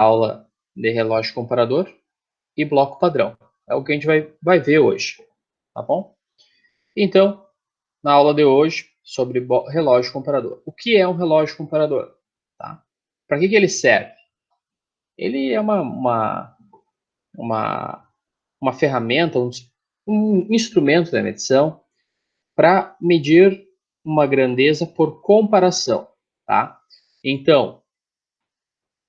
aula de relógio comparador e bloco padrão. É o que a gente vai ver hoje, tá bom? Então, na aula de hoje, sobre relógio comparador. O que é um relógio comparador? Tá? Para que ele serve? Ele é uma ferramenta, um instrumento da medição para medir uma grandeza por comparação. Tá? Então,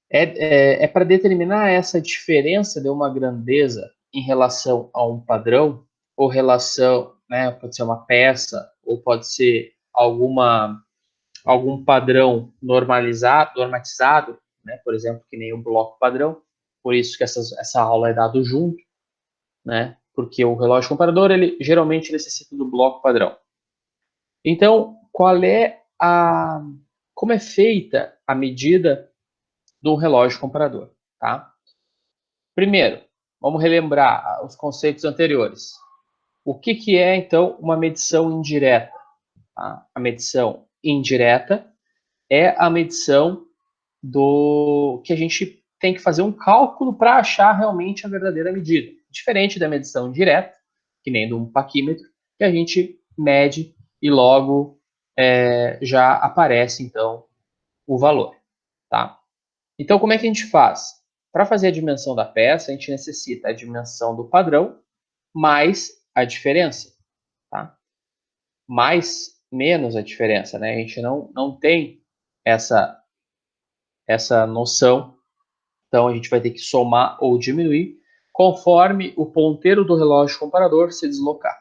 é para determinar essa diferença de uma grandeza em relação a um padrão, ou relação, né, pode ser uma peça, ou pode ser algum padrão normatizado, né, por exemplo, que nem o bloco padrão, por isso que essa aula é dado junto, né, porque o relógio comparador, ele geralmente necessita do bloco padrão. Então, como é feita a medida do relógio comparador, tá? Primeiro, vamos relembrar os conceitos anteriores. O que é, então, uma medição indireta? Tá? A medição indireta é a medição do que a gente tem que fazer um cálculo para achar realmente a verdadeira medida. Diferente da medição direta, que nem de um paquímetro, que a gente mede e logo já aparece, então, o valor. Tá? Então, como é que a gente faz? Para fazer a dimensão da peça, a gente necessita a dimensão do padrão mais a diferença. Tá? Menos a diferença. Né? A gente não tem essa noção. Então, a gente vai ter que somar ou diminuir conforme o ponteiro do relógio comparador se deslocar.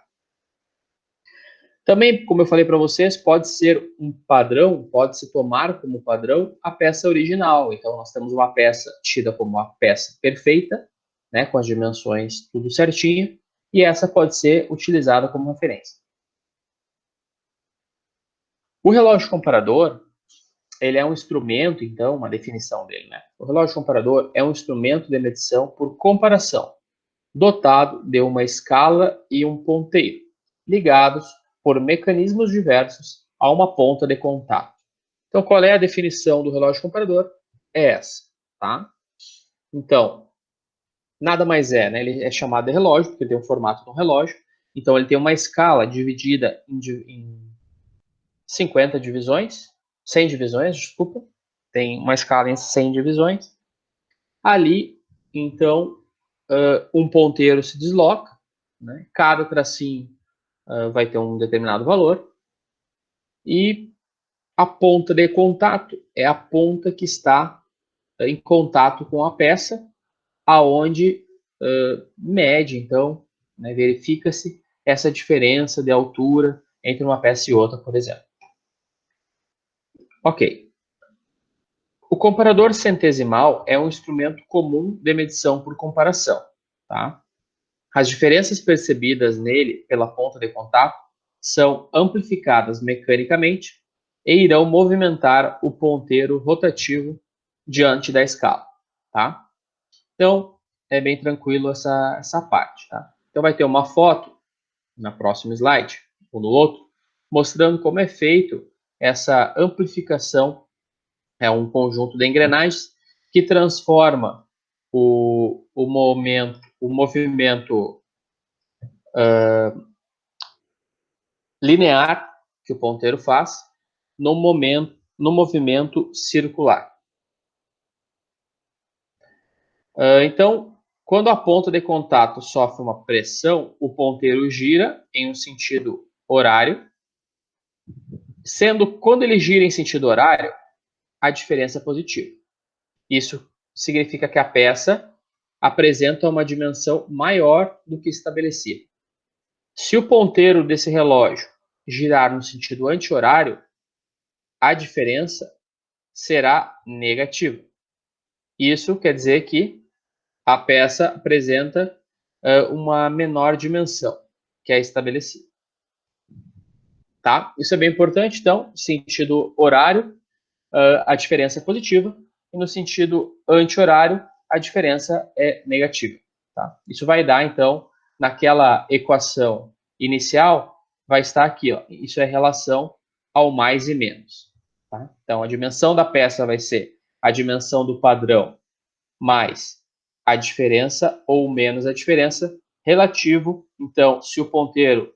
Também, como eu falei para vocês, pode ser um padrão, pode-se tomar como padrão a peça original. Então, nós temos uma peça tida como uma peça perfeita, né, com as dimensões tudo certinho, e essa pode ser utilizada como referência. O relógio comparador, ele é um instrumento, então, uma definição dele, né? O relógio comparador é um instrumento de medição por comparação, dotado de uma escala e um ponteiro, ligados por mecanismos diversos a uma ponta de contato. Então, qual é a definição do relógio comparador? É essa, tá? Então, nada mais é, né? Ele é chamado de relógio, porque tem o formato de um relógio. Então, ele tem uma escala dividida em 50 divisões, 100 divisões, desculpa. Tem uma escala em 100 divisões. Ali, então, um ponteiro se desloca, né? Cada tracinho vai ter um determinado valor, e a ponta de contato é a ponta que está em contato com a peça, aonde mede, então, né, verifica-se essa diferença de altura entre uma peça e outra, por exemplo. Ok. O comparador centesimal é um instrumento comum de medição por comparação, tá? As diferenças percebidas nele pela ponta de contato são amplificadas mecanicamente e irão movimentar o ponteiro rotativo diante da escala, tá? Então, é bem tranquilo essa parte, tá? Então, vai ter uma foto na próxima slide, ou no outro, mostrando como é feito essa amplificação. É um conjunto de engrenagens que transforma o movimento linear que o ponteiro faz no movimento circular. Então, quando a ponta de contato sofre uma pressão, o ponteiro gira em um sentido horário, sendo quando ele gira em sentido horário, a diferença é positiva. Isso significa que a peça apresenta uma dimensão maior do que estabelecida. Se o ponteiro desse relógio girar no sentido anti-horário, a diferença será negativa. Isso quer dizer que a peça apresenta uma menor dimensão que é estabelecida. Tá? Isso é bem importante. Então, sentido horário, a diferença é positiva, e no sentido anti-horário, a diferença é negativa. Tá? Isso vai dar, então, naquela equação inicial, vai estar aqui, ó, isso é relação ao mais e menos. Tá? Então, a dimensão da peça vai ser a dimensão do padrão mais a diferença ou menos a diferença, relativo. Então, se o ponteiro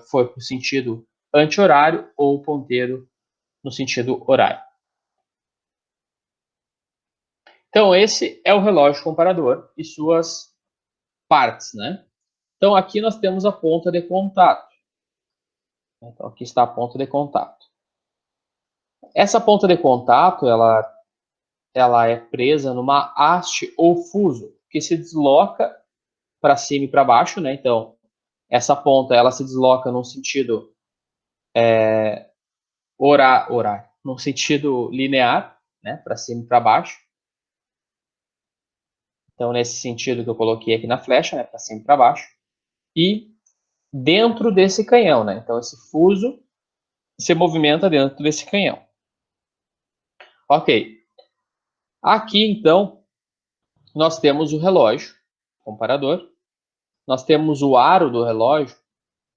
for para o sentido anti-horário ou o ponteiro no sentido horário. Então, esse é o relógio comparador e suas partes, né? Então, aqui nós temos a ponta de contato. Então, aqui está a ponta de contato. Essa ponta de contato, ela é presa numa haste ou fuso, que se desloca para cima e para baixo, né? Então, essa ponta, ela se desloca no sentido horário, no sentido linear, né? Para cima e para baixo. Então, nesse sentido que eu coloquei aqui na flecha, né? Para cima e para baixo. E dentro desse canhão, né? Então, esse fuso se movimenta dentro desse canhão. Ok. Aqui, então, nós temos o relógio, comparador. Nós temos o aro do relógio,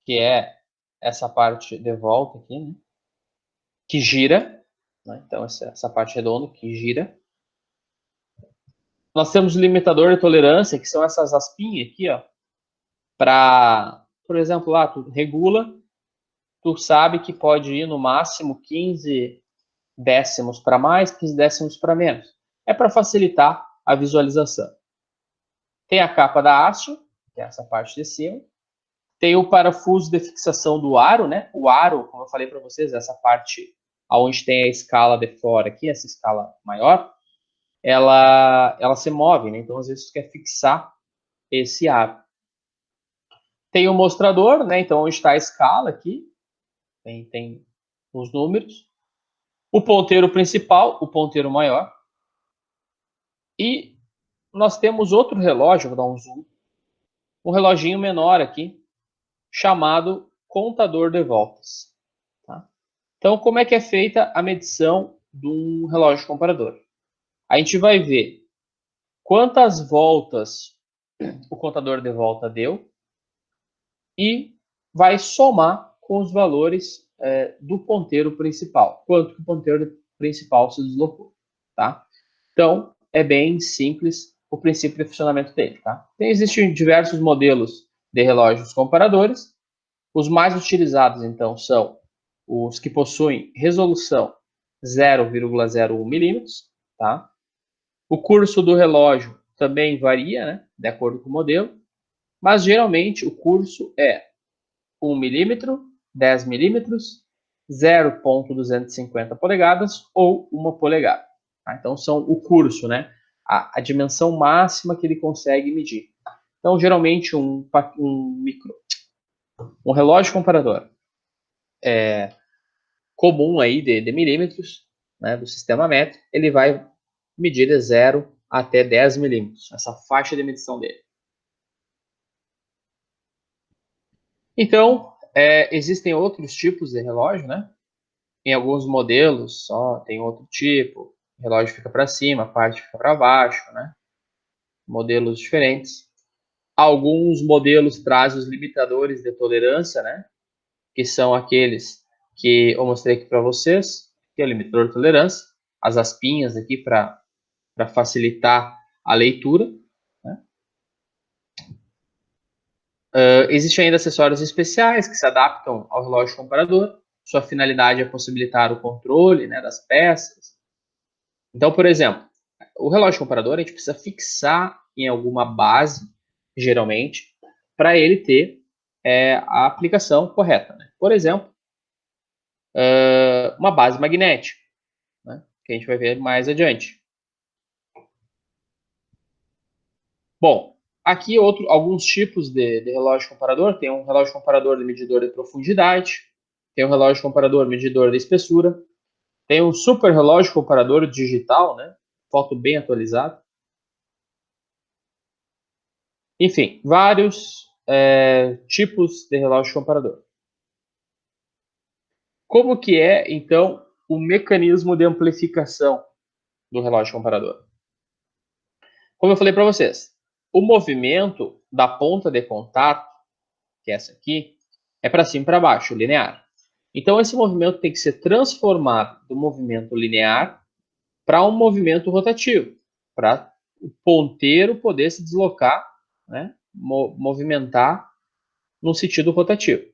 que é essa parte de volta aqui, né? Que gira. Né? Então, essa parte redonda que gira. Nós temos o limitador de tolerância, que são essas aspinhas aqui, ó. Para, por exemplo, lá, tu regula, tu sabe que pode ir no máximo 15 décimos para mais, 15 décimos para menos. É para facilitar a visualização. Tem a capa da haste, que é essa parte de cima. Tem o parafuso de fixação do aro, né? O aro, como eu falei para vocês, essa parte onde tem a escala de fora aqui, essa escala maior, ela se move, né? Então, às vezes, você quer fixar esse aro. Tem o mostrador, né? Então, onde está a escala aqui, tem os números. O ponteiro principal, o ponteiro maior. E nós temos outro relógio, vou dar um zoom, um reloginho menor aqui, chamado contador de voltas. Tá? Então, como é que é feita a medição de um relógio comparador? A gente vai ver quantas voltas o contador de volta deu e vai somar com os valores do ponteiro principal, quanto que o ponteiro principal se deslocou. Tá? Então, é bem simples o princípio de funcionamento dele. Tá? Então, existem diversos modelos de relógios comparadores. Os mais utilizados, então, são os que possuem resolução 0,01 milímetros. Tá? O curso do relógio também varia, né, de acordo com o modelo, mas geralmente o curso é 1 milímetro, 10 milímetros, 0,250 polegadas ou 1 polegada. Tá? Então, são o curso, né, a dimensão máxima que ele consegue medir. Então, geralmente, um relógio comparador comum aí de milímetros, né, do sistema métrico, ele vai medir de 0 até 10 milímetros, essa faixa de medição dele. Então, existem outros tipos de relógio, né? Em alguns modelos só tem outro tipo, o relógio fica para cima, a parte fica para baixo, né? Modelos diferentes. Alguns modelos trazem os limitadores de tolerância, né? Que são aqueles que eu mostrei aqui para vocês, que é o limitador de tolerância, as aspinhas aqui para facilitar a leitura. Né? Existem ainda acessórios especiais que se adaptam ao relógio comparador. Sua finalidade é possibilitar o controle, né, das peças. Então, por exemplo, o relógio comparador a gente precisa fixar em alguma base, geralmente, para ele ter a aplicação correta. Né? Por exemplo, uma base magnética, né, que a gente vai ver mais adiante. Bom, aqui alguns tipos de relógio comparador. Tem um relógio comparador de medidor de profundidade, tem um relógio comparador medidor de espessura, tem um super relógio comparador digital, né? Foto bem atualizado. Enfim, vários tipos de relógio comparador. Como que é, então, o mecanismo de amplificação do relógio comparador? Como eu falei para vocês, o movimento da ponta de contato, que é essa aqui, é para cima e para baixo, linear. Então, esse movimento tem que ser transformado do movimento linear para um movimento rotativo, para o ponteiro poder se deslocar, né, movimentar no sentido rotativo.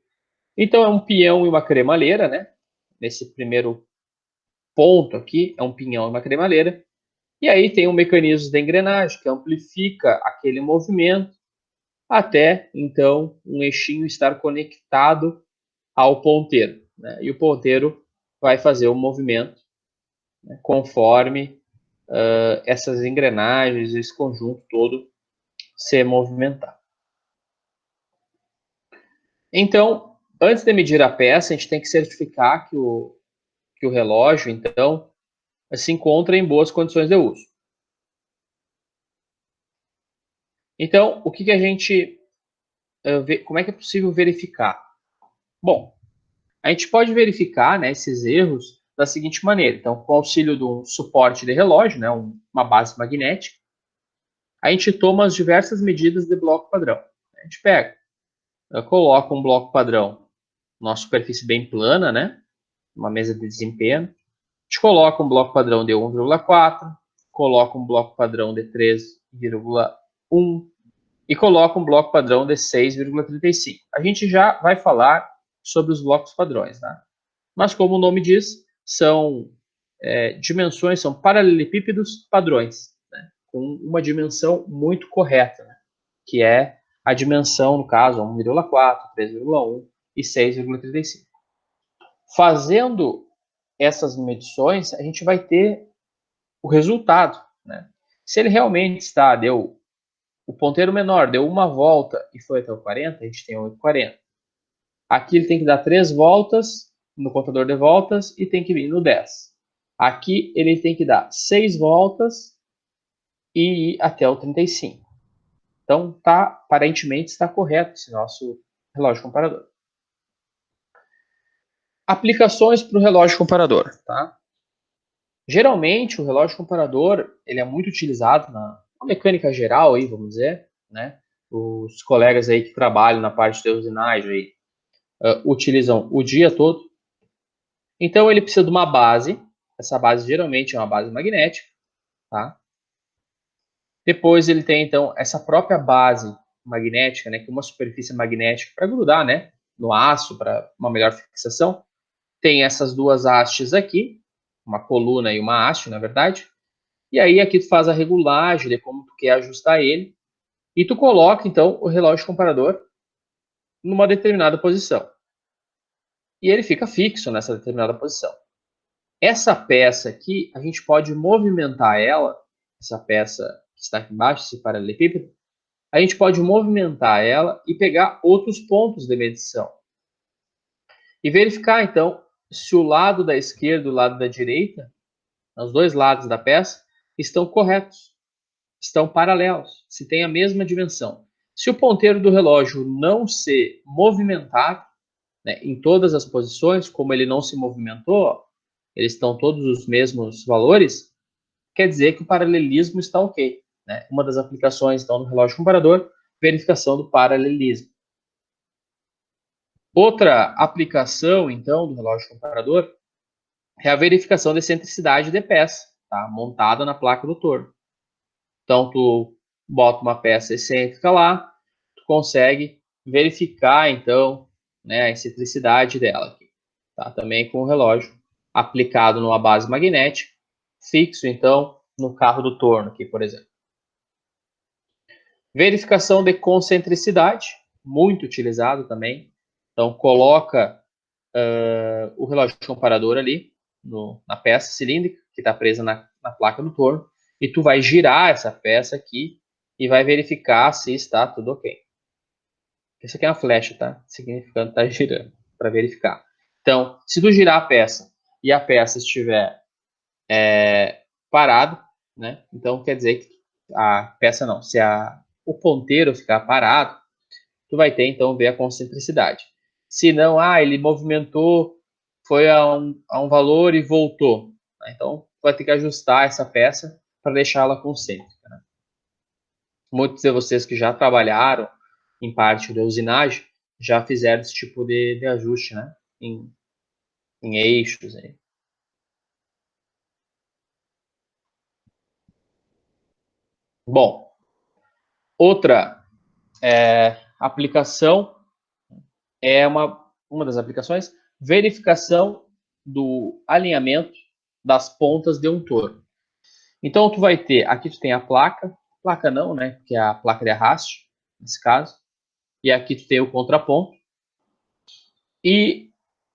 Então, é um peão e uma cremalheira, né? Nesse primeiro ponto aqui, é um pinhão e uma cremalheira. E aí tem um mecanismo de engrenagem que amplifica aquele movimento até, então, um eixinho estar conectado ao ponteiro, né? E o ponteiro vai fazer o movimento, né, conforme essas engrenagens, esse conjunto todo se movimentar. Então, antes de medir a peça, a gente tem que certificar que o relógio, então, se encontra em boas condições de uso. Então, o que a gente como é que é possível verificar? Bom, a gente pode verificar, né, esses erros da seguinte maneira. Então, com o auxílio de um suporte de relógio, né, uma base magnética, a gente toma as diversas medidas de bloco padrão. A gente pega, coloca um bloco padrão numa superfície bem plana, né, uma mesa de desempenho. A gente coloca um bloco padrão de 1,4, coloca um bloco padrão de 3,1 e coloca um bloco padrão de 6,35. A gente já vai falar sobre os blocos padrões, né? Mas como o nome diz, são dimensões, são paralelepípedos padrões, né? Com uma dimensão muito correta, né? Que é a dimensão, no caso, 1,4, 3,1 e 6,35. Fazendo essas medições, a gente vai ter o resultado, né? Se ele realmente deu o ponteiro menor, deu uma volta e foi até o 40, a gente tem 8,40. Aqui ele tem que dar 3 voltas no contador de voltas e tem que vir no 10. Aqui ele tem que dar 6 voltas e ir até o 35. Então, aparentemente está correto esse nosso relógio comparador. Aplicações para o relógio comparador, tá? Geralmente, o relógio comparador ele é muito utilizado na mecânica geral, aí, vamos dizer, né? Os colegas aí que trabalham na parte de usinagem aí, utilizam o dia todo. Então, ele precisa de uma base. Essa base geralmente é uma base magnética, tá? Depois ele tem, então, essa própria base magnética, né? Que é uma superfície magnética para grudar, né? No aço, para uma melhor fixação. Tem essas duas hastes aqui, uma coluna e uma haste, na verdade. E aí aqui tu faz a regulagem de como tu quer ajustar ele. E tu coloca, então, o relógio comparador numa determinada posição. E ele fica fixo nessa determinada posição. Essa peça aqui, a gente pode movimentar ela, essa peça que está aqui embaixo, esse paralelepípedo, a gente pode movimentar ela e pegar outros pontos de medição. E verificar, então, se o lado da esquerda e o lado da direita, os dois lados da peça, estão corretos, estão paralelos, se tem a mesma dimensão. Se o ponteiro do relógio não se movimentar, né, em todas as posições, como ele não se movimentou, eles estão todos os mesmos valores, quer dizer que o paralelismo está ok. Né? Uma das aplicações, então, no relógio comparador, verificação do paralelismo. Outra aplicação, então, do relógio comparador é a verificação da excentricidade de peça, tá? Montada na placa do torno. Então, tu bota uma peça excêntrica lá, tu consegue verificar, então, né, a excentricidade dela. Aqui, tá? Também com o relógio aplicado numa base magnética, fixo, então, no carro do torno, aqui, por exemplo. Verificação de concentricidade, muito utilizado também. Então, coloca o relógio comparador ali na peça cilíndrica, que está presa na placa do torno, e tu vai girar essa peça aqui e vai verificar se está tudo ok. Isso aqui é uma flecha, tá? Significando que está girando, para verificar. Então, se tu girar a peça e a peça estiver parado, né? Então quer dizer que a peça não, se o ponteiro ficar parado, tu vai ter então ver a concentricidade. Se não, ele movimentou, foi a um valor e voltou. Né? Então tu vai ter que ajustar essa peça para deixá-la concêntrica. Né? Muitos de vocês que já trabalharam em parte de usinagem já fizeram esse tipo de ajuste, né? Em eixos. Aí. Bom, outra aplicação é uma das aplicações, verificação do alinhamento das pontas de um torno. Então, tu vai ter, aqui tu tem a placa não, né, que é a placa de arraste, nesse caso, e aqui tu tem o contraponto, e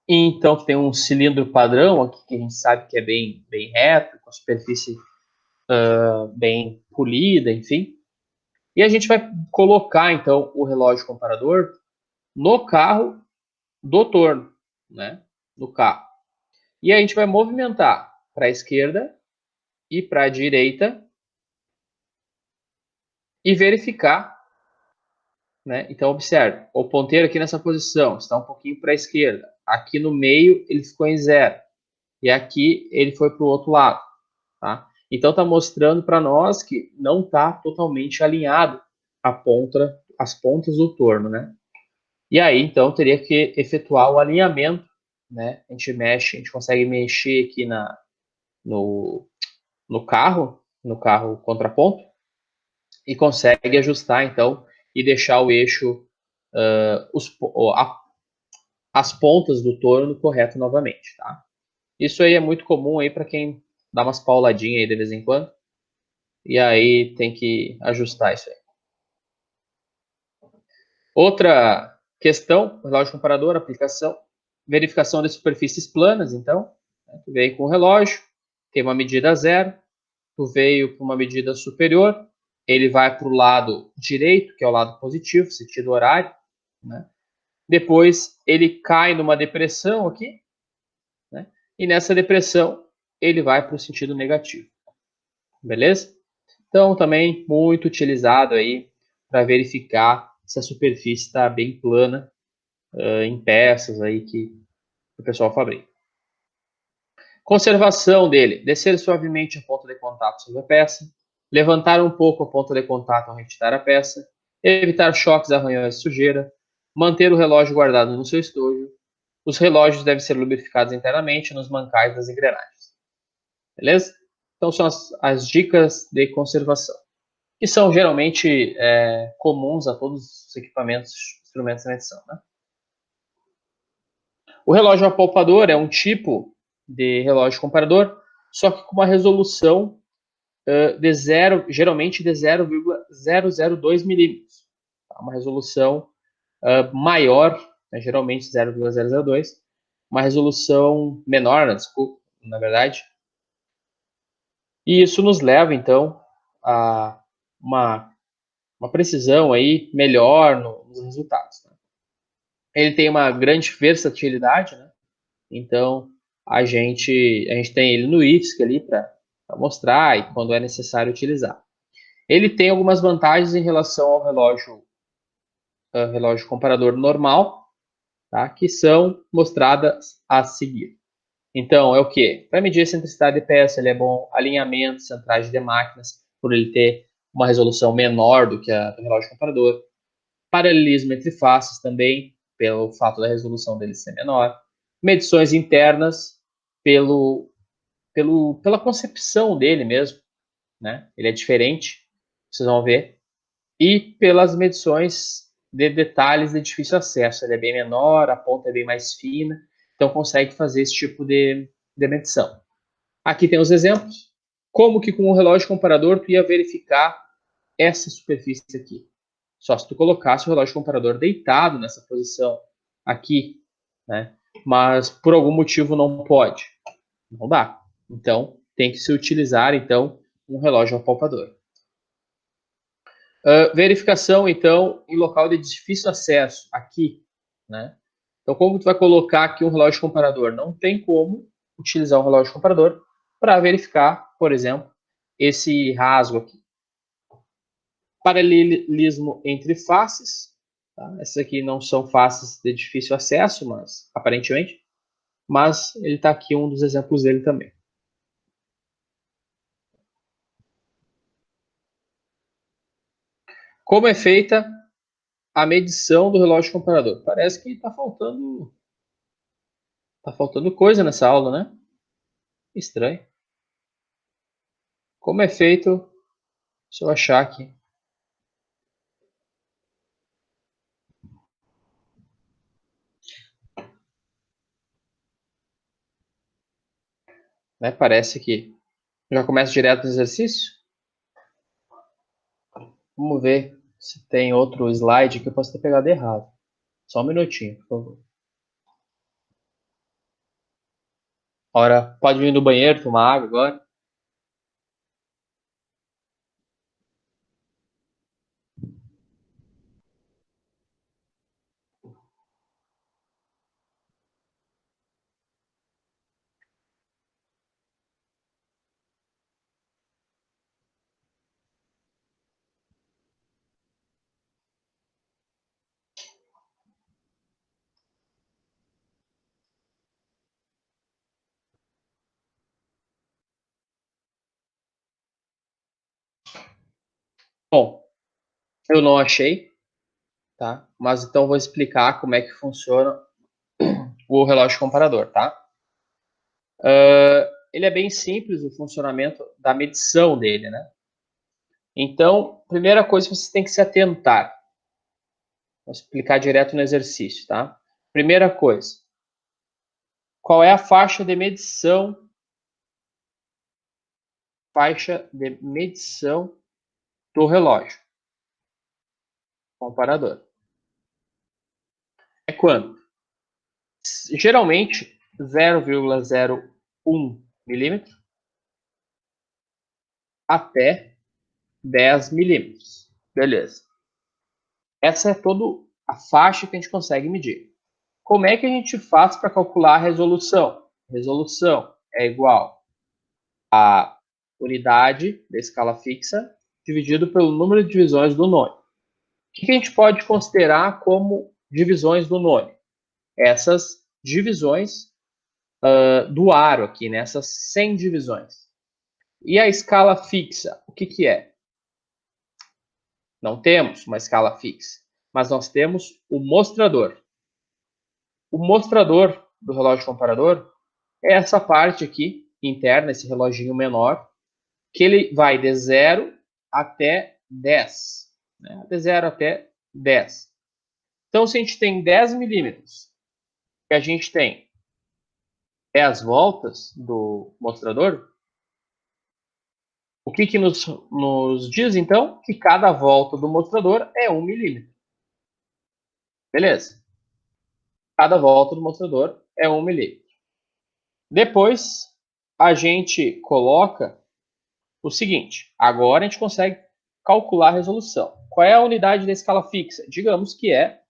então tu tem um cilindro padrão aqui, que a gente sabe que é bem reto, com a superfície bem polida, enfim, e a gente vai colocar, então, o relógio comparador no carro do torno, né, no carro. E a gente vai movimentar para a esquerda e para a direita e verificar, né? Então, observe, o ponteiro aqui nessa posição está um pouquinho para a esquerda. Aqui no meio ele ficou em 0. E aqui ele foi para o outro lado. Tá? Então, está mostrando para nós que não está totalmente alinhado as pontas do torno. Né? E aí, então, teria que efetuar o alinhamento. Né? A gente consegue mexer aqui no, no carro contraponto, e consegue ajustar, então, e deixar o eixo, as pontas do torno correto novamente, tá? Isso aí é muito comum aí para quem dá umas pauladinhas aí de vez em quando, e aí tem que ajustar isso aí. Outra questão, relógio comparador, aplicação, verificação de superfícies planas, então, né, tu veio com o relógio, tem uma medida 0, tu veio para uma medida superior, ele vai para o lado direito, que é o lado positivo, sentido horário, né? Depois ele cai numa depressão aqui, né? E nessa depressão ele vai para o sentido negativo, beleza? Então também muito utilizado aí para verificar se a superfície está bem plana em peças aí que o pessoal fabrica. Conservação dele, descer suavemente a ponta de contato sobre a peça, levantar um pouco a ponta de contato ao retirar a peça, evitar choques, arranhões e sujeira, manter o relógio guardado no seu estojo. Os relógios devem ser lubrificados internamente nos mancais das engrenagens. Beleza? Então são as dicas de conservação, que são geralmente comuns a todos os equipamentos, instrumentos de medição. Né? O relógio apalpador é um tipo de relógio comparador, só que com uma resolução de zero, geralmente de 0,002 milímetros. Uma resolução maior, né, geralmente 0,002, uma resolução menor, desculpa, na verdade. E isso nos leva, então, a uma precisão aí melhor nos resultados. Né? Ele tem uma grande versatilidade, né? Então a gente tem ele no IFSC ali para mostrar e quando é necessário utilizar. Ele tem algumas vantagens em relação ao relógio comparador normal, tá? Que são mostradas a seguir. Então, é o que? Para medir a excentricidade de peça, ele é bom. Alinhamento, centragem de máquinas, por ele ter uma resolução menor do que a do relógio comparador. Paralelismo entre faces também, pelo fato da resolução dele ser menor. Medições internas, pela concepção dele mesmo, né? Ele é diferente, vocês vão ver. E pelas medições de detalhes de difícil acesso. Ele é bem menor, a ponta é bem mais fina, então consegue fazer esse tipo de medição. Aqui tem os exemplos. Como que com o relógio comparador tu ia verificar essa superfície aqui? Só se tu colocasse o relógio comparador deitado nessa posição aqui, né? Mas por algum motivo não pode. Não dá. Então tem que se utilizar então um relógio apalpador. Verificação então em local de difícil acesso aqui, né? Então como tu vai colocar aqui um relógio comparador? Não tem como utilizar um relógio comparador para verificar, por exemplo, esse rasgo aqui. Paralelismo entre faces. Tá? Essas aqui não são faces de difícil acesso, mas aparentemente. Mas ele está aqui um dos exemplos dele também. Como é feita a medição do relógio comparador? Parece que está faltando coisa nessa aula, né? Estranho. Como é feito Se eu achar aqui. Né? Parece que já começa direto no exercício. Vamos ver se tem outro slide que eu posso ter pegado errado. Só um minutinho, por favor. Ora, pode vir no banheiro tomar água agora? Bom, eu não achei, tá? Mas então vou explicar como é que funciona o relógio comparador, tá? Ele é bem simples o funcionamento da medição dele, né? Então, primeira coisa que você tem que se atentar. Vou explicar direto no exercício, tá? Primeira coisa, qual é a faixa de medição do relógio comparador? É quando? Geralmente 0,01 milímetro até 10 milímetros. Beleza. Essa é toda a faixa que a gente consegue medir. Como é que a gente faz para calcular a resolução? Resolução é igual a unidade da escala fixa dividido pelo número de divisões do nome. O que a gente pode considerar como divisões do nome? Essas divisões do aro aqui, né? Essas 100 divisões. E a escala fixa, o que é? Não temos uma escala fixa, mas nós temos o mostrador. O mostrador do relógio comparador é essa parte aqui, interna, esse reloginho menor, que ele vai de 0 até 10. Né? De 0 até 10. Então, se a gente tem 10 milímetros e a gente tem 10 voltas do mostrador, o que nos diz, então? Que cada volta do mostrador é 1 milímetro. Beleza? Cada volta do mostrador é 1 milímetro. Depois, a gente coloca o seguinte. Agora a gente consegue calcular a resolução. Qual é a unidade da escala fixa? Digamos que é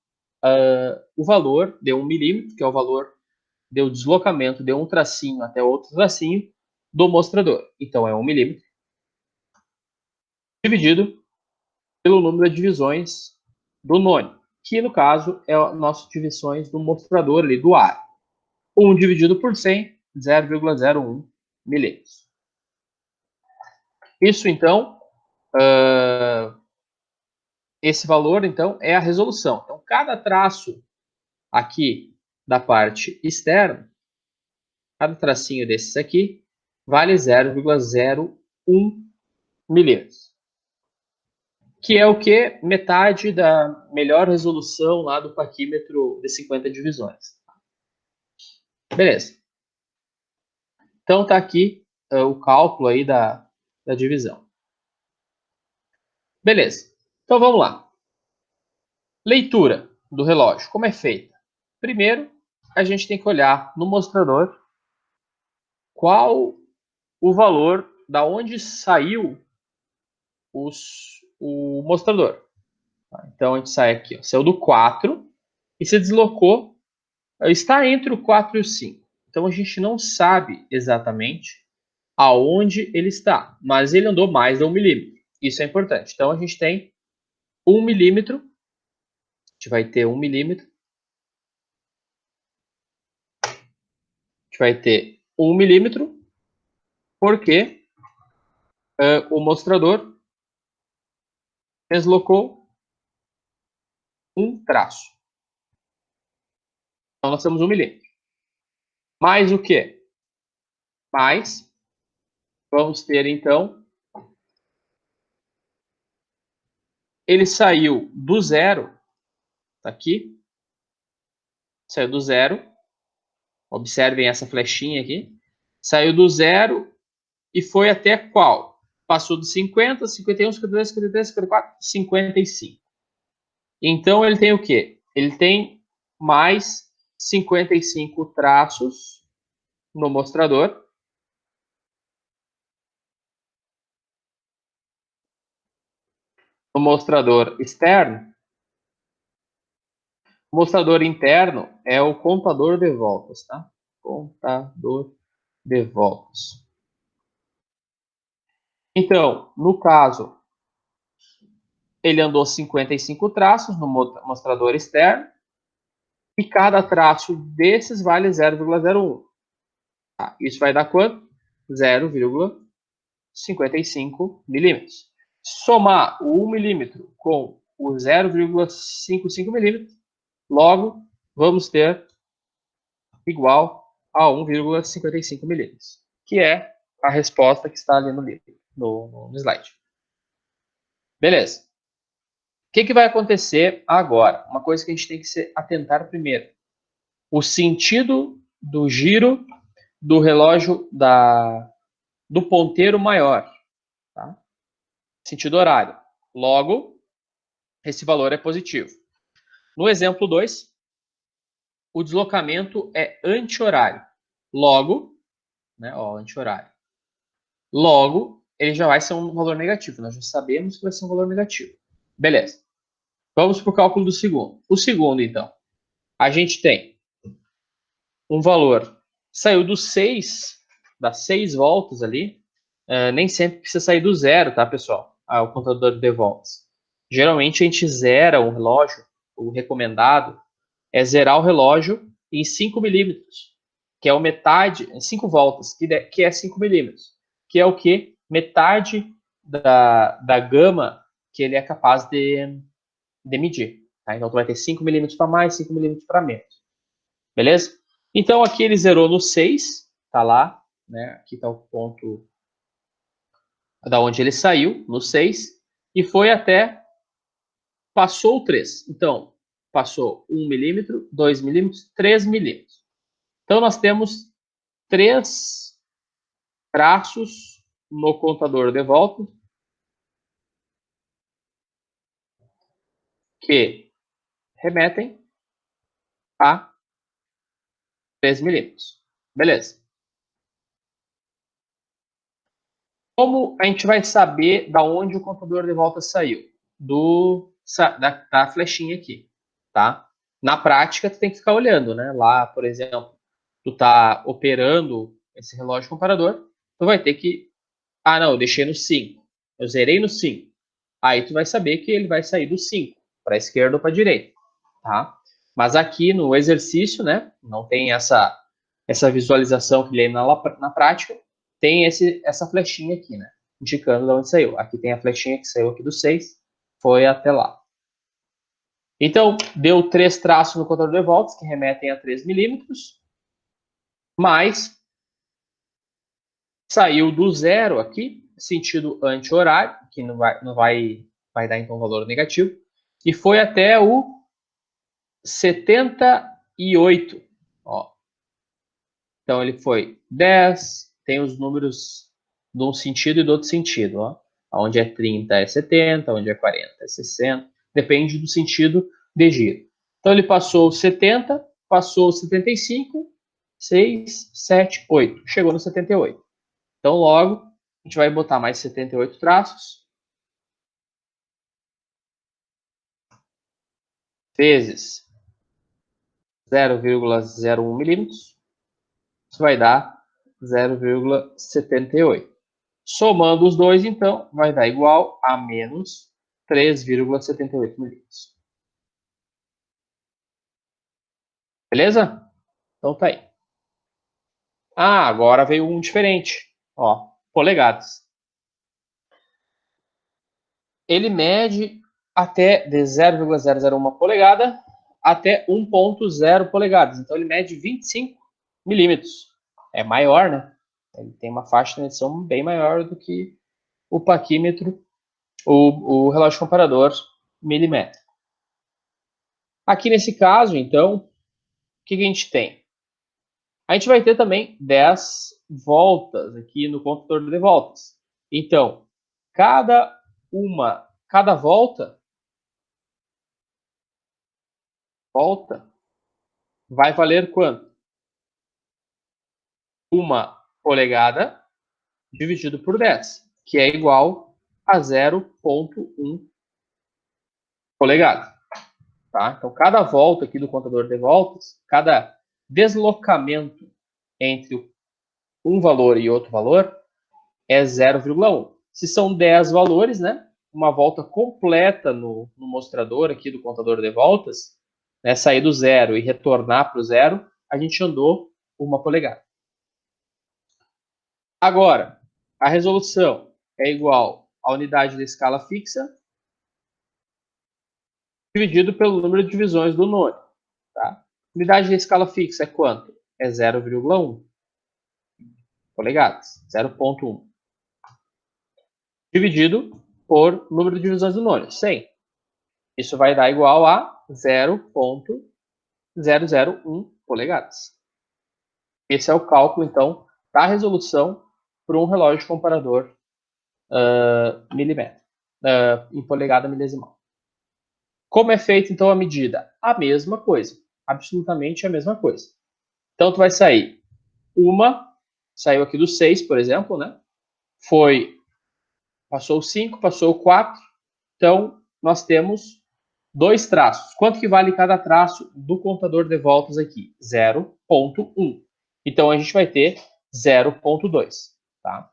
o valor de 1 milímetro, que é o valor do deslocamento de um tracinho até outro tracinho do mostrador. Então, é 1 milímetro dividido pelo número de divisões do nônio, que no caso é as nossas divisões do mostrador ali, do ar. 1 dividido por 100, 0,01 milímetros. Isso, então, esse valor, então, é a resolução. Então, cada traço aqui da parte externa, cada tracinho desses aqui, vale 0,01 milímetros. Que é o que? Metade da melhor resolução lá do paquímetro de 50 divisões. Beleza. Então tá aqui o cálculo aí da divisão. Beleza. Então vamos lá. Leitura do relógio. Como é feita? Primeiro, a gente tem que olhar no mostrador qual o valor da onde saiu o mostrador. Então a gente sai aqui, ó, saiu do 4 e se deslocou, está entre o 4 e o 5. Então a gente não sabe exatamente aonde ele está, mas ele andou mais de 1 milímetro. Isso é importante. Então a gente tem 1 milímetro, a gente vai ter 1 milímetro, a gente vai ter 1 milímetro, porque o mostrador deslocou um traço. Então nós temos 1 milímetro. Mais o que? Mais, vamos ter então ele saiu do zero, tá aqui, saiu do zero, observem essa flechinha aqui, saiu do zero e foi até qual? Passou de 50, 51, 52, 53, 54, 55. Então, ele tem o quê? Ele tem mais 55 traços no mostrador. No mostrador externo. O mostrador interno é o contador de voltas, tá? Contador de voltas. Então, no caso, ele andou 55 traços no mostrador externo e cada traço desses vale 0,01. Tá? Isso vai dar quanto? 0,55 milímetros. Somar o 1 milímetro com o 0,55 milímetros, logo vamos ter igual a 1,55 milímetros, que é a resposta que está ali no livro, no slide. Beleza. O que vai acontecer agora? Uma coisa que a gente tem que se atentar primeiro. O sentido do giro do relógio do ponteiro maior. Tá? Sentido horário. Logo, esse valor é positivo. No exemplo 2, o deslocamento é anti-horário. Logo, né, ó, anti-horário. Logo, ele já vai ser um valor negativo. Nós já sabemos que vai ser um valor negativo. Beleza. Vamos para o cálculo do segundo. O segundo, então. A gente tem um valor. Saiu do 6, das 6 voltas ali. Nem sempre precisa sair do zero, tá, pessoal? O contador de voltas. Geralmente a gente zera um relógio. O recomendado é zerar o relógio em 5 milímetros. Que é o metade, 5 voltas, que é 5 milímetros. Que é o que? Metade da gama que ele é capaz de medir. Tá? Então, tu vai ter 5 milímetros para mais, 5 milímetros para menos. Beleza? Então, aqui ele zerou no 6, tá lá, né? Aqui está o ponto da onde ele saiu, no 6, e foi até, passou o 3. Então, passou 1 milímetro, 2 milímetros, 3 milímetros. Então, nós temos 3 traços no contador de volta que remetem a 3 milímetros. Beleza. Como a gente vai saber da onde o contador de volta saiu? Da flechinha aqui, tá? Na prática, tu tem que ficar olhando, né? Lá, por exemplo, tu tá operando esse relógio comparador, tu vai ter que... Ah, não, eu deixei no 5. Eu zerei no 5. Aí tu vai saber que ele vai sair do 5, para a esquerda ou para a direita, tá? Mas aqui no exercício, né? Não tem essa visualização que ele na prática, tem essa flechinha aqui, né? Indicando de onde saiu. Aqui tem a flechinha que saiu aqui do 6, foi até lá. Então, deu 3 traços no contador de voltas, que remetem a 3 milímetros, mas saiu do zero aqui, sentido anti-horário, que não vai dar então valor negativo, e foi até o 78. Ó. Então, ele foi 10, tem os números de um sentido e do outro sentido. Ó. Onde é 30 é 70, onde é 40 é 60. Depende do sentido de giro. Então, ele passou 70, passou 75, 6, 7, 8. Chegou no 78. Então, logo, a gente vai botar mais 78 traços. Vezes 0,01 milímetros. Isso vai dar 0,78. Somando os dois, então, vai dar igual a menos 3,78 milímetros. Beleza? Então tá aí. Ah, agora veio um diferente. Ó, polegadas. Ele mede até de 0,001 polegada até 1,0 polegadas. Então ele mede 25 milímetros. É maior, né? Ele tem uma faixa de medição bem maior do que o paquímetro, o relógio comparador milimétrico. Aqui nesse caso, então, o que a gente tem? A gente vai ter também 10 voltas aqui no contador de voltas. Então, cada volta vai valer quanto? 1 polegada dividido por 10, que é igual a 0,1 polegada. Tá? Então, cada volta aqui do contador de voltas, cada deslocamento entre um valor e outro valor é 0,1. Se são 10 valores, né, uma volta completa no mostrador aqui do contador de voltas, né, sair do zero e retornar para o zero, a gente andou 1 polegada. Agora, a resolução é igual à unidade da escala fixa dividido pelo número de divisões do nônio. Tá? Unidade da escala fixa é quanto? É 0,1 polegadas, 0,1. Dividido por número de divisões do nônio, 100. Isso vai dar igual a 0,001 polegadas. Esse é o cálculo, então, da resolução para um relógio comparador milimétrico, em polegada milesimal. Como é feita, então, a medida? A mesma coisa. Absolutamente a mesma coisa. Então, tu vai sair saiu aqui do 6, por exemplo, né? Passou o 5, passou o 4. Então, nós temos 2 traços. Quanto que vale cada traço do contador de voltas aqui? 0,1. Então, a gente vai ter 0,2. Tá?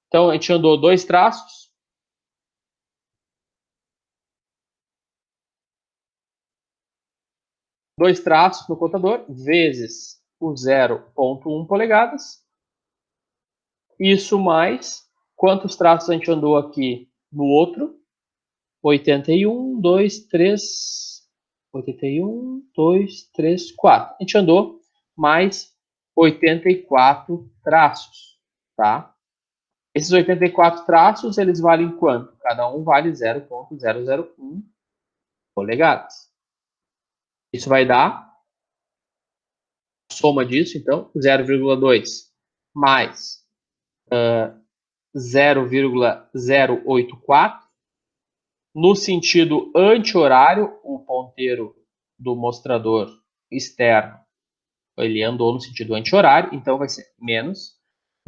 Então, a gente andou 2 traços. Dois traços no contador, vezes o 0,1 polegadas. Isso mais quantos traços a gente andou aqui no outro? 81, 2, 3... 81, 2, 3, 4. A gente andou mais 84 traços, tá? Esses 84 traços, eles valem quanto? Cada um vale 0,001 polegadas. Isso vai dar, soma disso, então, 0,2 mais 0,084. No sentido anti-horário, o ponteiro do mostrador externo, ele andou no sentido anti-horário, então vai ser menos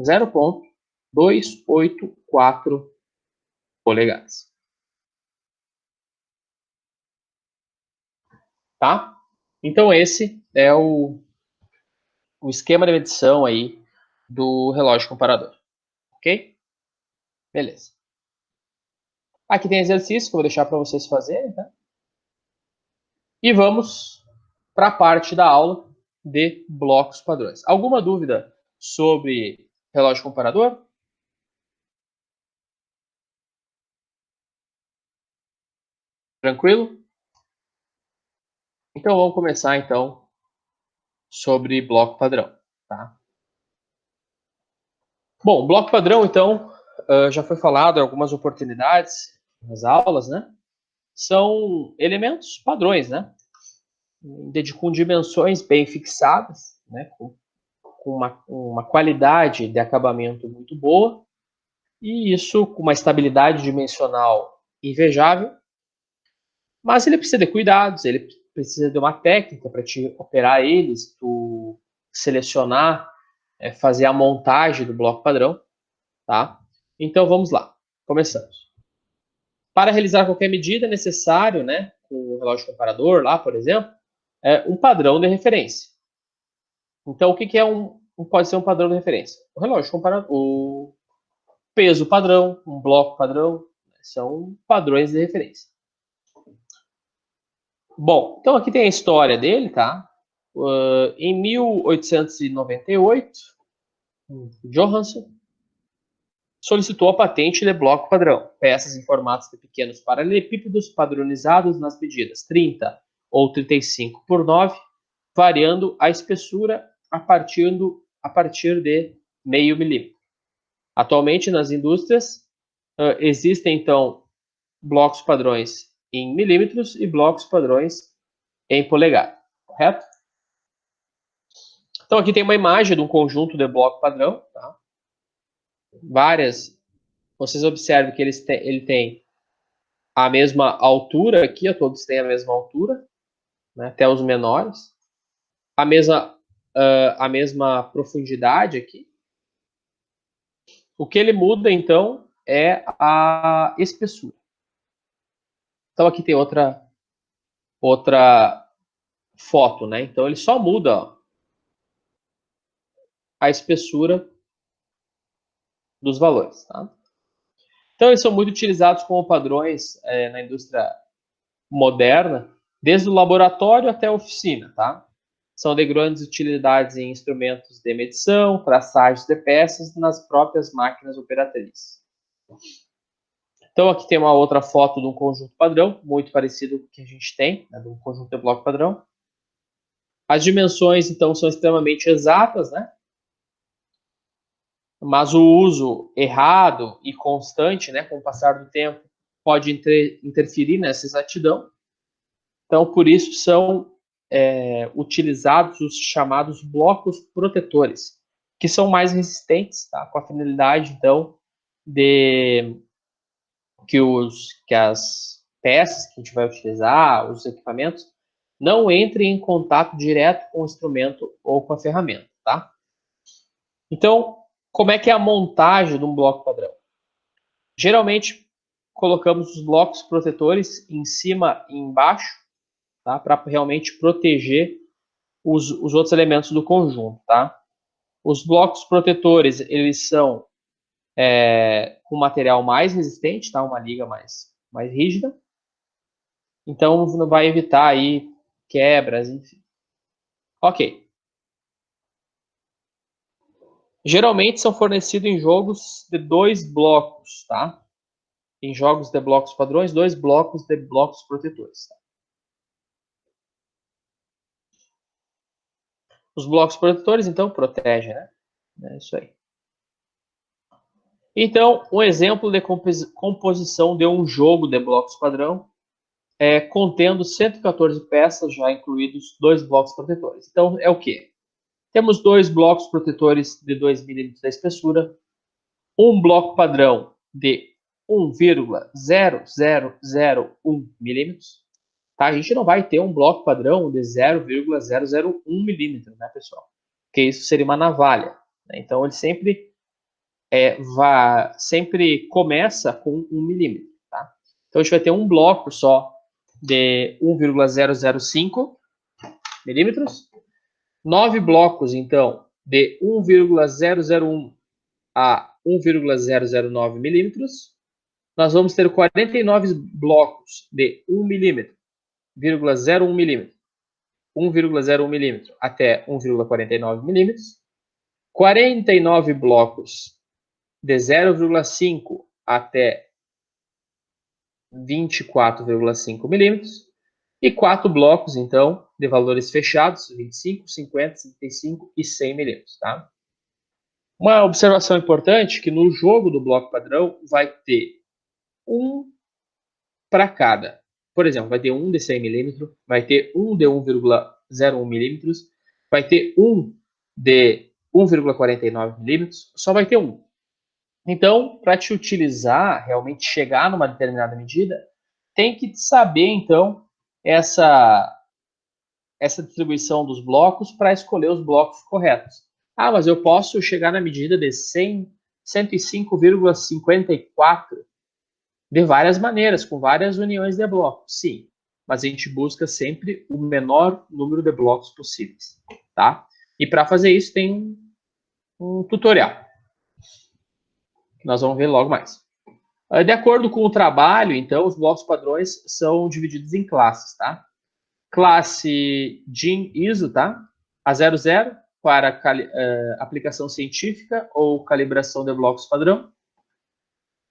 0,284 polegadas. Tá? Então esse é o esquema de medição aí do relógio comparador. Ok? Beleza. Aqui tem exercício que eu vou deixar para vocês fazerem, tá? E vamos para a parte da aula de blocos padrões. Alguma dúvida sobre relógio comparador? Tranquilo? Então vamos começar então sobre bloco padrão, tá? Bom, bloco padrão então já foi falado em algumas oportunidades nas aulas, né? São elementos padrões, né? Com dimensões bem fixadas, né? Com uma qualidade de acabamento muito boa, e isso com uma estabilidade dimensional invejável, mas ele precisa de cuidados, ele precisa de uma técnica para te operar eles, tu selecionar, fazer a montagem do bloco padrão, tá? Então vamos lá, começamos. Para realizar qualquer medida é necessário, né, com o relógio comparador lá, por exemplo, um padrão de referência. Então o que é pode ser um padrão de referência? O relógio comparador, o peso padrão, um bloco padrão, são padrões de referência. Bom, então aqui tem a história dele, tá? Em 1898, Johansson solicitou a patente de bloco padrão, peças em formatos de pequenos paralelepípedos padronizados nas medidas 30 ou 35 por 9, variando a espessura a partir de meio milímetro. Atualmente nas indústrias existem então blocos padrões em milímetros e blocos padrões em polegada, correto? Então, aqui tem uma imagem de um conjunto de bloco padrão, tá? Várias, vocês observam que ele tem a mesma altura aqui, todos têm a mesma altura, né, até os menores, a mesma profundidade aqui. O que ele muda, então, é a espessura. Então, aqui tem outra foto, né? Então, ele só muda, ó, a espessura dos valores, tá? Então, eles são muito utilizados como padrões na indústria moderna, desde o laboratório até a oficina, tá? São de grandes utilidades em instrumentos de medição, traçagens de peças nas próprias máquinas operatriz. Então, aqui tem uma outra foto de um conjunto padrão, muito parecido com o que a gente tem, né, de um conjunto de bloco padrão. As dimensões, então, são extremamente exatas, né? Mas o uso errado e constante, né, com o passar do tempo, pode interferir nessa exatidão. Então, por isso, são utilizados os chamados blocos protetores, que são mais resistentes, tá? Com a finalidade, então, de que as peças que a gente vai utilizar, os equipamentos, não entrem em contato direto com o instrumento ou com a ferramenta, tá? Então, como é que é a montagem de um bloco padrão? Geralmente, colocamos os blocos protetores em cima e embaixo, tá? Para realmente proteger os outros elementos do conjunto, tá? Os blocos protetores, eles são com material mais resistente, tá? Uma liga mais rígida. Então, não vai evitar aí quebras, enfim. Ok. Geralmente são fornecidos em jogos de 2 blocos, tá? Em jogos de blocos padrões, 2 blocos de blocos protetores. Tá? Os blocos protetores, então, protegem, né? É isso aí. Então, um exemplo de composição de um jogo de blocos padrão contendo 114 peças, já incluídos 2 blocos protetores. Então, é o quê? Temos 2 blocos protetores de 2 milímetros de espessura, um bloco padrão de 1,0001 milímetros. Tá? A gente não vai ter um bloco padrão de 0,001 milímetro, né, pessoal? Porque isso seria uma navalha. Né? Então, ele sempre começa com 1 milímetro. Tá? Então, a gente vai ter um bloco só de 1,005 milímetros, 9 blocos, então, de 1,001 a 1,009 milímetros. Nós vamos ter 49 blocos de 1 milímetro, 0,01 milímetro, 1,01 milímetro até 1,49 milímetros, 49 blocos de 0,5 até 24,5 milímetros e 4 blocos, então, de valores fechados, 25, 50, 75 e 100 milímetros, tá? Uma observação importante é que no jogo do bloco padrão vai ter um para cada. Por exemplo, vai ter um de 100 milímetros, vai ter um de 1,01 milímetros, vai ter um de 1,49 milímetros, só vai ter um. Então, para te utilizar, realmente chegar numa determinada medida, tem que saber, então, essa distribuição dos blocos para escolher os blocos corretos. Ah, mas eu posso chegar na medida de 105,54 de várias maneiras, com várias uniões de blocos, sim. Mas a gente busca sempre o menor número de blocos possíveis, tá? E para fazer isso tem um tutorial. Nós vamos ver logo mais. De acordo com o trabalho, então, os blocos padrões são divididos em classes, tá? Classe DIN ISO, tá? A 00 para aplicação científica ou calibração de blocos padrão.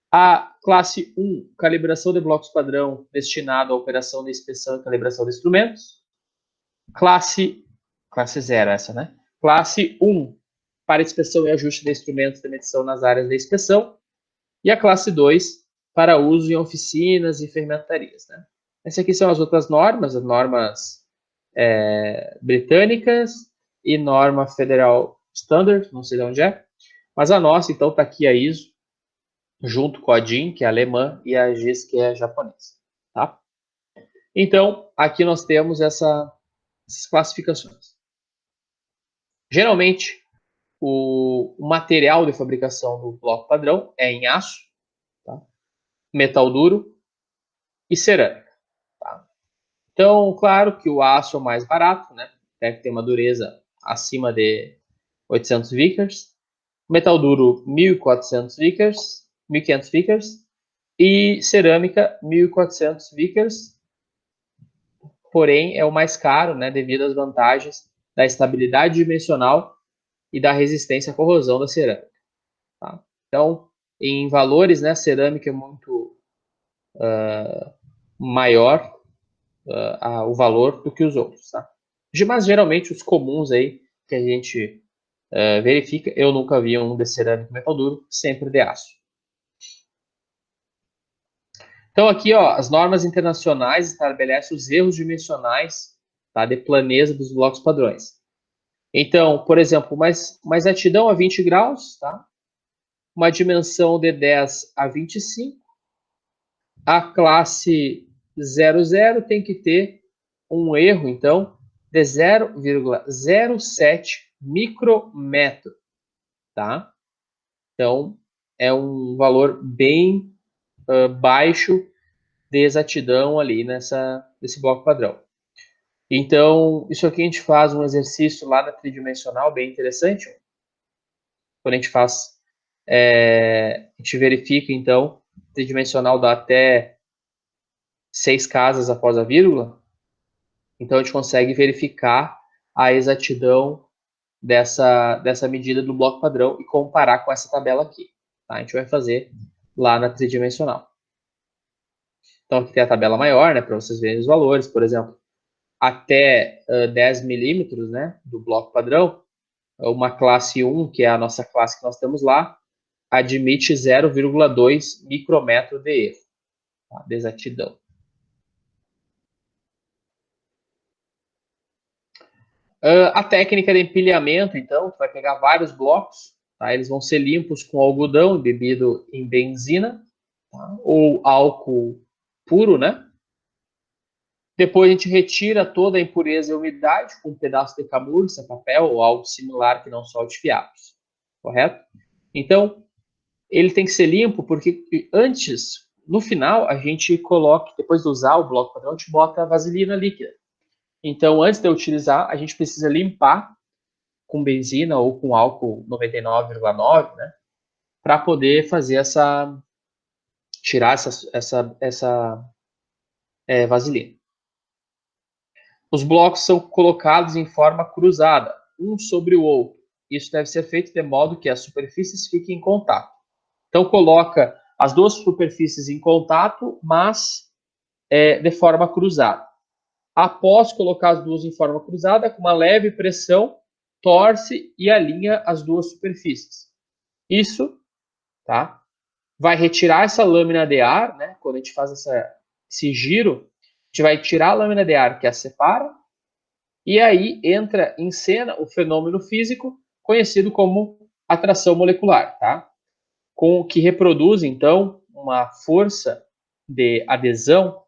A classe 1, calibração de blocos padrão destinado à operação de inspeção e calibração de instrumentos. Classe 0, essa, né? Classe 1, para inspeção e ajuste de instrumentos de medição nas áreas de inspeção. E a classe 2, para uso em oficinas e fermentarias, né? Essas aqui são as outras normas, as normas britânicas e norma Federal Standard, não sei de onde é. Mas a nossa, então, está aqui a ISO, junto com a DIN, que é alemã, e a GIS, que é japonesa. Tá? Então, aqui nós temos essas classificações. Geralmente, o material de fabricação do bloco padrão é em aço, tá? Metal duro e cerâmica. Tá? Então, claro que o aço é o mais barato, né? Deve ter uma dureza acima de 800 vickers. Metal duro, 1.400 vickers, 1.500 vickers. E cerâmica, 1.400 vickers. Porém, é o mais caro, né? Devido às vantagens da estabilidade dimensional e da resistência à corrosão da cerâmica. Tá? Então, em valores, né, a cerâmica é muito maior o valor do que os outros. Tá? Mas geralmente os comuns aí que a gente verifica, eu nunca vi um de cerâmica metal duro, sempre de aço. Então aqui, ó, as normas internacionais estabelecem os erros dimensionais, tá, de planeza dos blocos padrões. Então, por exemplo, uma exatidão a 20 graus, tá? Uma dimensão de 10 a 25. A classe 00 tem que ter um erro, então, de 0,07 micrômetro, tá? Então, é um valor bem baixo de exatidão ali nesse bloco padrão. Então, isso aqui a gente faz um exercício lá na tridimensional bem interessante. Quando a gente faz, a gente verifica, então, tridimensional dá até 6 casas após a vírgula. Então, a gente consegue verificar a exatidão dessa medida do bloco padrão e comparar com essa tabela aqui. Tá? A gente vai fazer lá na tridimensional. Então, aqui tem a tabela maior, né, para vocês verem os valores. Por exemplo, até 10 milímetros, né, do bloco padrão, uma classe 1, que é a nossa classe que nós temos lá, admite 0,2 micrômetro de erro, tá? De exatidão. A técnica de empilhamento, então, tu vai pegar vários blocos, tá? Eles vão ser limpos com algodão embebido em benzina, tá? Ou álcool puro, né? Depois a gente retira toda a impureza e umidade com um pedaço de camurça, papel ou algo similar que não solte fiapos, correto? Então, ele tem que ser limpo porque antes, no final, a gente coloca, depois de usar o bloco padrão, a gente bota a vaselina líquida. Então, antes de utilizar, a gente precisa limpar com benzina ou com álcool 99,9, né? Para poder fazer tirar essa vaselina. Os blocos são colocados em forma cruzada, um sobre o outro. Isso deve ser feito de modo que as superfícies fiquem em contato. Então, coloca as duas superfícies em contato, mas de forma cruzada. Após colocar as duas em forma cruzada, com uma leve pressão, torce e alinha as duas superfícies. Isso, tá? Vai retirar essa lâmina de ar, né? Quando a gente faz esse giro, a gente vai tirar a lâmina de ar que a separa, e aí entra em cena o fenômeno físico conhecido como atração molecular, tá? Com o que reproduz, então, uma força de adesão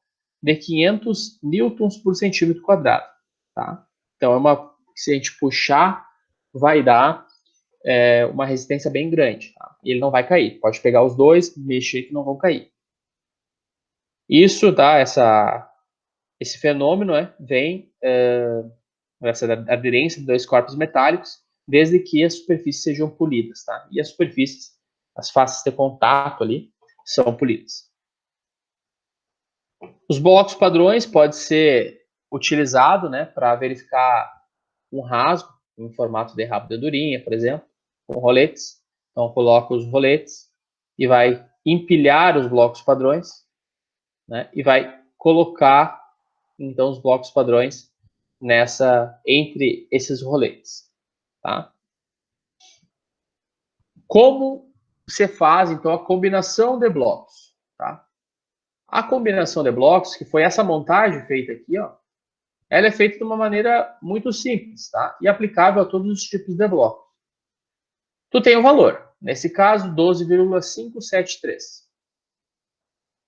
de 500 newtons por centímetro quadrado, tá? Então, se a gente puxar, vai dar uma resistência bem grande, tá? E ele não vai cair. Pode pegar os dois, mexer que não vão cair. Isso, tá? Esse fenômeno vem essa aderência de dois corpos metálicos, desde que as superfícies sejam polidas, tá? E as superfícies, as faces de contato ali, são polidas. Os blocos padrões podem ser utilizados, né, para verificar um rasgo em formato de rabo de andorinha, por exemplo, com roletes. Então, coloca os roletes e vai empilhar os blocos padrões, né, e vai colocar, então, os blocos padrões entre esses roletes, tá? Como você faz, então, a combinação de blocos, tá? A combinação de blocos, que foi essa montagem feita aqui, ó, ela é feita de uma maneira muito simples, tá? E aplicável a todos os tipos de blocos. Tu tem o valor, nesse caso, 12,573.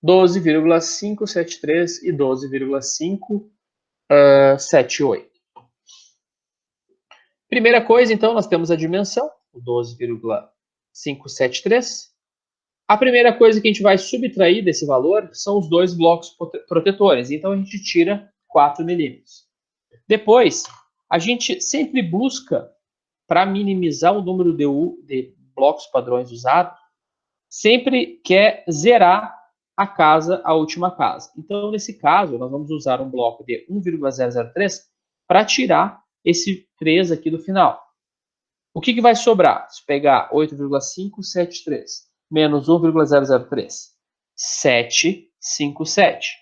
12,573 e 12,578. Primeira coisa, então, nós temos a dimensão, o 12,573. A primeira coisa que a gente vai subtrair desse valor são os dois blocos protetores. Então, a gente tira 4 milímetros. Depois, a gente sempre busca, para minimizar o número de blocos padrões usados, sempre quer zerar a casa, a última casa. Então, nesse caso, nós vamos usar um bloco de 1,003 para tirar esse 3 aqui do final. O que vai sobrar? Se pegar 8,573 menos 1,003, 757.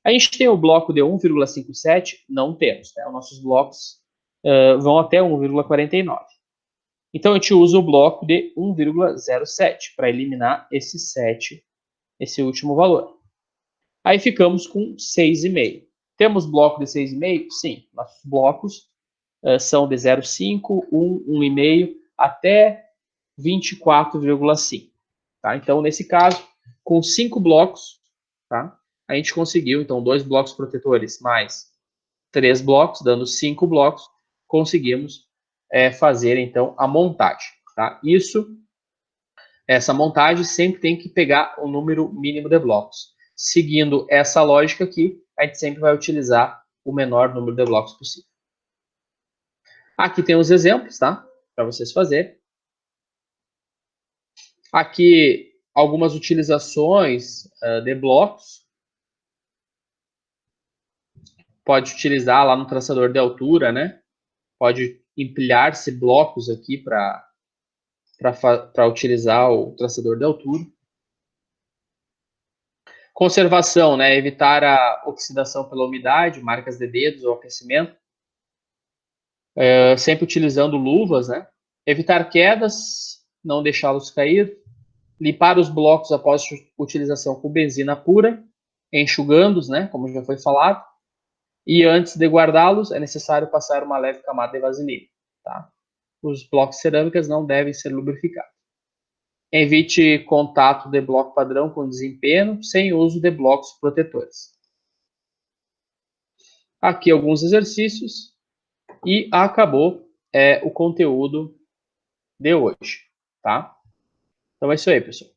A gente tem o bloco de 1,57? Não temos, né? Os nossos blocos vão até 1,49. Então, a gente usa o bloco de 1,07 para eliminar esse 7, esse último valor. Aí ficamos com 6,5. Temos bloco de 6,5? Sim. Nossos blocos são de 0,5, 1, 1,5 até 24,5. Tá? Então, nesse caso, com 5 blocos, tá? A gente conseguiu, então, 2 blocos protetores mais 3 blocos, dando 5 blocos, conseguimos fazer, então, a montagem. Tá? Essa montagem sempre tem que pegar o número mínimo de blocos. Seguindo essa lógica aqui, a gente sempre vai utilizar o menor número de blocos possível. Aqui tem os exemplos, tá? Para vocês fazerem. Aqui, algumas utilizações de blocos. Pode utilizar lá no traçador de altura, né? Pode empilhar-se blocos aqui para utilizar o traçador de altura. Conservação, né? Evitar a oxidação pela umidade, marcas de dedos ou aquecimento. Sempre utilizando luvas, né? Evitar quedas, não deixá-los cair. Limpar os blocos após utilização com benzina pura, enxugando-os, né? Como já foi falado. E antes de guardá-los, é necessário passar uma leve camada de vaselina, tá? Os blocos cerâmicas não devem ser lubrificados. Evite contato de bloco padrão com desempenho, sem uso de blocos protetores. Aqui alguns exercícios e acabou o conteúdo de hoje, tá? Então é isso aí, pessoal.